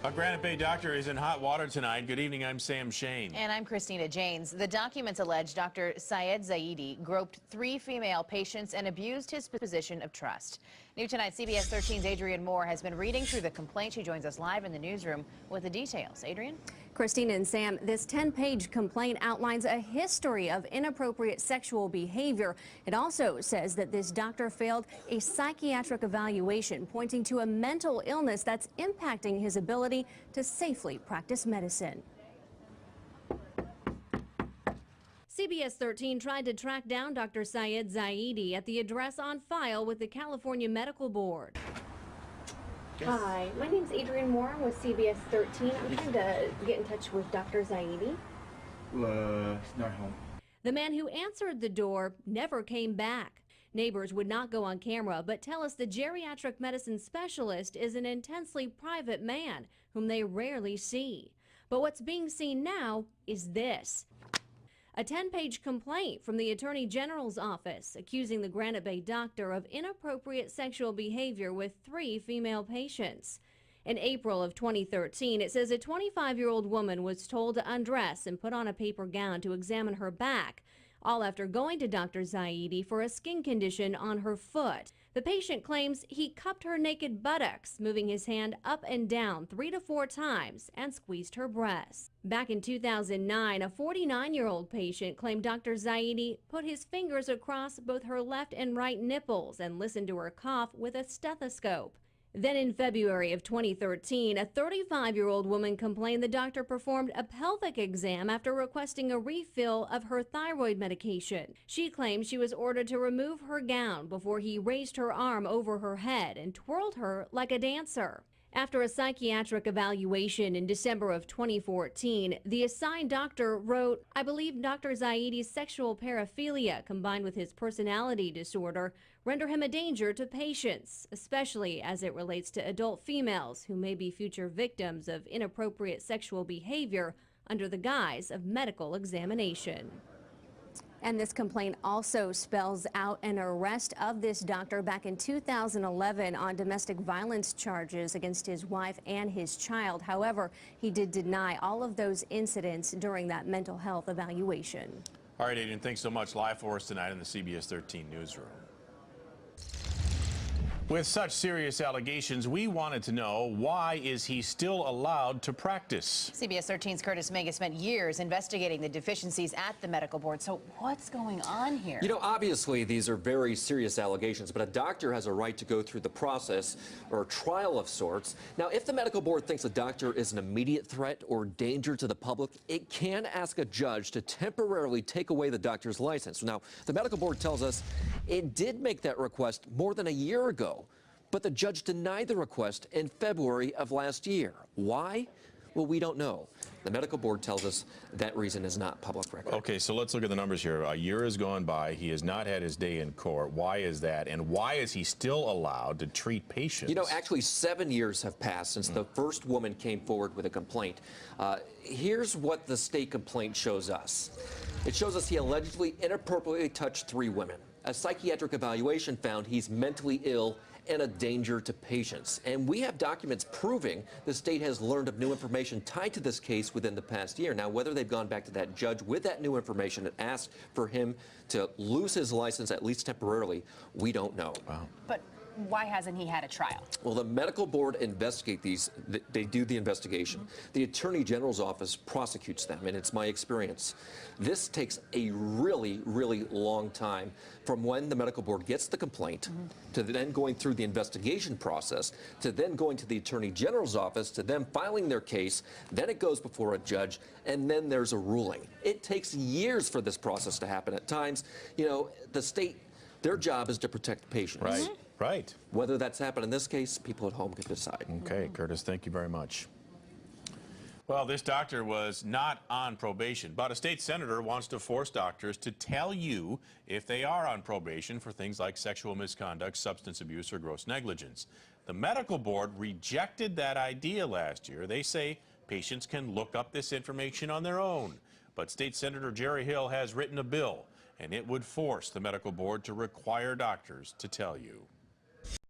A Granite Bay doctor is in hot water tonight. Good evening, I'm Sam Shane. And I'm Christina Janes. The documents allege Dr. Syed Zaidi groped 3 female patients and abused his position of trust. New tonight, CBS 13's Adrienne Moore has been reading through the complaint. She joins us live in the newsroom with the details. Adrienne? Christina and Sam, this 10-page complaint outlines a history of inappropriate sexual behavior. It also says that this doctor failed a psychiatric evaluation, pointing to a mental illness that's impacting his ability to safely practice medicine. CBS 13 tried to track down Dr. Syed Zaidi at the address on file with the California Medical Board. Hi, my name's Adrienne Moore. I'm with CBS 13. I'm trying to get in touch with Dr. Zaidi. He's not home. The man who answered the door never came back. Neighbors would not go on camera, but tell us the geriatric medicine specialist is an intensely private man whom they rarely see. But what's being seen now is this. A 10-page complaint from the Attorney General's office accusing the Granite Bay doctor of inappropriate sexual behavior with 3 female patients. In April of 2013, it says a 25-year-old woman was told to undress and put on a paper gown to examine her back, all after going to Dr. Zaidi for a skin condition on her foot. The patient claims he cupped her naked buttocks, moving his hand up and down 3 to 4 times, and squeezed her breasts. Back in 2009, a 49-year-old patient claimed Dr. Zaidi put his fingers across both her left and right nipples and listened to her cough with a stethoscope. Then in February of 2013, a 35-year-old woman complained the doctor performed a pelvic exam after requesting a refill of her thyroid medication. She claims she was ordered to remove her gown before he raised her arm over her head and twirled her like a dancer. After a psychiatric evaluation in December of 2014, the assigned doctor wrote, "I believe Dr. Zaidi's sexual paraphilia combined with his personality disorder render him a danger to patients, especially as it relates to adult females who may be future victims of inappropriate sexual behavior under the guise of medical examination." And this complaint also spells out an arrest of this doctor back in 2011 on domestic violence charges against his wife and his child. However, he did deny all of those incidents during that mental health evaluation. All right, Adrienne, thanks so much. Live for us tonight in the CBS 13 newsroom. With such serious allegations, we wanted to know, why is he still allowed to practice? CBS 13's Curtis Mega spent years investigating the deficiencies at the medical board. So what's going on here? You know, obviously these are very serious allegations, but a doctor has a right to go through the process or a trial of sorts. Now, if the medical board thinks a doctor is an immediate threat or danger to the public, it can ask a judge to temporarily take away the doctor's license. Now, the medical board tells us it did make that request more than a year ago. But the judge denied the request in February of last year. Why? Well, we don't know. The medical board tells us that reason is not public record. Okay, so let's look at the numbers here. A year has gone by. He has not had his day in court. Why is that? And why is he still allowed to treat patients? You know, actually 7 years have passed since the first woman came forward with a complaint. Here's what the state complaint shows us. It shows us he allegedly inappropriately touched 3 women. A psychiatric evaluation found he's mentally ill and a danger to patients. And we have documents proving the state has learned of new information tied to this case within the past year. Now, whether they've gone back to that judge with that new information and asked for him to lose his license, at least temporarily, we don't know. Wow. But why hasn't he had a trial? Well, the medical board investigate these. They do the investigation. The Attorney General's office prosecutes them, and it's my experience. This takes a really, really long time from when the medical board gets the complaint to then going through the investigation process, to then going to the Attorney General's office, to them filing their case, then it goes before a judge, and then there's a ruling. It takes years for this process to happen. At times, you know, the state, their job is to protect patients. Right. Right. Whether that's happened in this case, people at home can decide. Okay, Curtis, thank you very much. Well, this doctor was not on probation, but a state senator wants to force doctors to tell you if they are on probation for things like sexual misconduct, substance abuse, or gross negligence. The medical board rejected that idea last year. They say patients can look up this information on their own. But State Senator Jerry Hill has written a bill, and it would force the medical board to require doctors to tell you.